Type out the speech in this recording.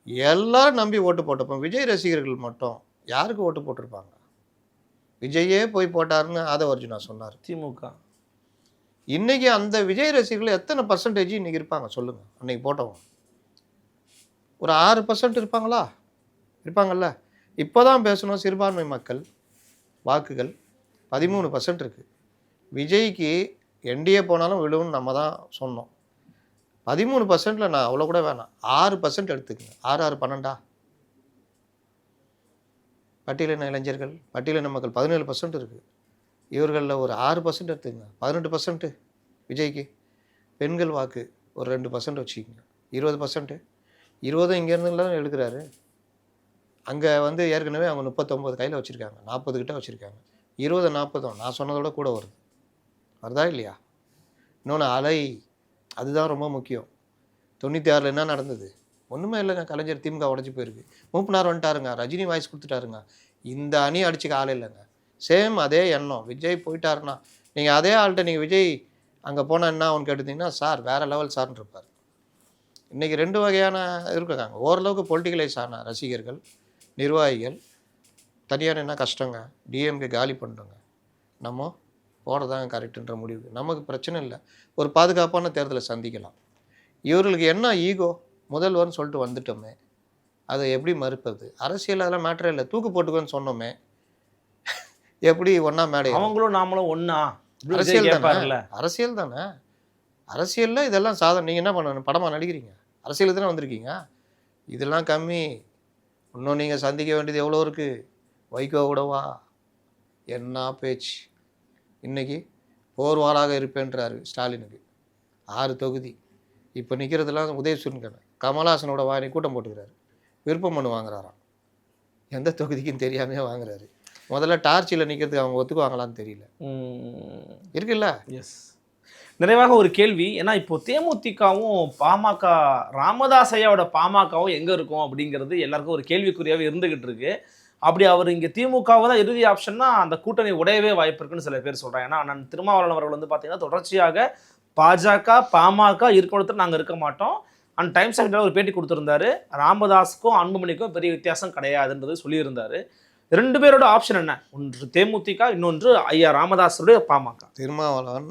எல்லாரும் நம்பி ஓட்டு போட்டப்போம். விஜய் ரசிகர்கள் மட்டும் யாருக்கு ஓட்டு போட்டிருப்பாங்க? விஜயே போய் போட்டாருன்னு ஆதவர்ஜுனா சொன்னார். திமுக. இன்னைக்கு அந்த விஜய் ரசிகர்கள் எத்தனை பர்சன்டேஜ் இன்னைக்கு இருப்பாங்க சொல்லுங்க? அன்னைக்கு போட்டவங்க ஒரு 6% இருப்பாங்களா? இருப்பாங்கல்ல. இப்போதான் பேசணும் சிறுபான்மை மக்கள் வாக்குகள் 13% இருக்குது. விஜய்க்கு என்டிஏ போனாலும் விழுவுன்னு நம்ம தான் சொன்னோம். 13%ல் நான் அவ்வளோ கூட வேணாம், 6% எடுத்துக்கங்க. 6 6 12 பட்டியலின இளைஞர்கள் பட்டியலின மக்கள் 17% இருக்குது. இவர்களில் ஒரு 6% எடுத்துக்கங்க, 18% விஜய்க்கு. பெண்கள் வாக்கு ஒரு 2% வச்சுக்கோங்க, 20%. 20 இங்கேருந்து தான் எடுக்கிறாரு. அங்கே வந்து ஏற்கனவே அவங்க 39 கையில் வச்சுருக்காங்க, 40 கிட்ட வச்சுருக்காங்க. 20 40 நான் சொன்னதோட கூட வருது. வருதா இல்லையா? இன்னொன்று அலை, அதுதான் ரொம்ப முக்கியம். 96 என்ன நடந்தது? ஒன்றுமே இல்லைங்க. கலைஞர் திமுக உடஞ்சி போயிருக்கு. மூப்பனார் வந்துட்டாருங்க, ரஜினி வாய்ஸ் கொடுத்துட்டாருங்க. இந்த அணி அடிச்சுக்க ஆள் இல்லைங்க. சேம் அதே எண்ணம். விஜய் போயிட்டாருன்னா நீங்கள் அதே ஆள்கிட்ட நீங்கள் விஜய் அங்கே போனால் என்ன அவனு கேட்டுட்டிங்கன்னா, சார் வேறு லெவல் சார்ன்னு இருப்பார். இன்றைக்கி 2 வகையான இருக்காங்க. ஓரளவுக்கு பொலிட்டிக்கலைஸ் ஆன ரசிகர்கள், நிர்வாகிகள். தனியார் என்ன கஷ்டங்க, டிஎம்கே காலி பண்ணுறோங்க, நம்ம போகிறதாங்க கரெக்டுன்ற முடிவு. நமக்கு பிரச்சனை இல்லை, ஒரு பாதுகாப்பான தேர்தலை சந்திக்கலாம். இவர்களுக்கு என்ன ஈகோ, முதல்வர்னு சொல்லிட்டு வந்துட்டோமே, அதை எப்படி மறுப்பது? அரசியல் அதெல்லாம் மேட்டரே இல்லை. தூக்கு போட்டுக்கோன்னு சொன்னோமே, எப்படி ஒன்றா மேடை? அவங்களும் நாமளும் ஒன்றா? அரசியல் தானே, அரசியல் தானே. அரசியலில் இதெல்லாம் சாதனை. நீங்கள் என்ன பண்ணணும்? படமாக நடிக்கிறீங்க, அரசியலுக்கு தானே வந்திருக்கீங்க. இதெல்லாம் கம்மி. இன்னும் நீங்கள் சந்திக்க வேண்டியது எவ்வளோ இருக்குது? வைகோ கூடவா? என்ன பேச்சு! இன்றைக்கி போர்வாளாக இருப்பேன்றாரு ஸ்டாலினுக்கு. 6 தொகுதி. இப்போ நிற்கிறதுலாம் உதயசூரியன், கமல்ஹாசனோட வாணி கூட்டம் போட்டுக்கிறாரு. விருப்பம் மனு வாங்குறாராம். எந்த தொகுதிக்குன்னு தெரியாமையே வாங்குறாரு. முதல்ல டார்ச்சியில் நிற்கிறதுக்கு அவங்க ஒத்துக்குவாங்களான்னு தெரியல. இருக்குல்ல. எஸ். நிறைவாக ஒரு கேள்வி. ஏன்னா இப்போ தேமுதிகவும் பாமக, ராமதாஸ் ஐயாவோட பாமகவும் எங்கே இருக்கும் அப்படிங்கிறது எல்லாருக்கும் ஒரு கேள்விக்குறியாகவே இருந்துகிட்டு இருக்கு. அப்படி அவர் இங்கே திமுகவை தான் இறுதி ஆப்ஷன்னா அந்த கூட்டணி உடையவே வாய்ப்பு இருக்குன்னு சில பேர் சொல்கிறாங்க. ஏன்னா அண்ணன் திருமாவளவன் அவர்கள் வந்து பார்த்தீங்கன்னா தொடர்ச்சியாக பாஜக பாமக இருக்கணும், நாங்கள் இருக்க மாட்டோம். அண்ட் டைம்ஸ் ஆஃப் இந்தியாவில் ஒரு பேட்டி கொடுத்துருந்தாரு. ராமதாஸுக்கும் அன்புமணிக்கும் பெரிய வித்தியாசம் கிடையாதுன்றது சொல்லியிருந்தாரு. 2 பேரோட ஆப்ஷன் என்ன? ஒன்று தேமுதிக, இன்னொன்று ஐயா ராமதாஸுடைய பாமக. திருமாவளவன்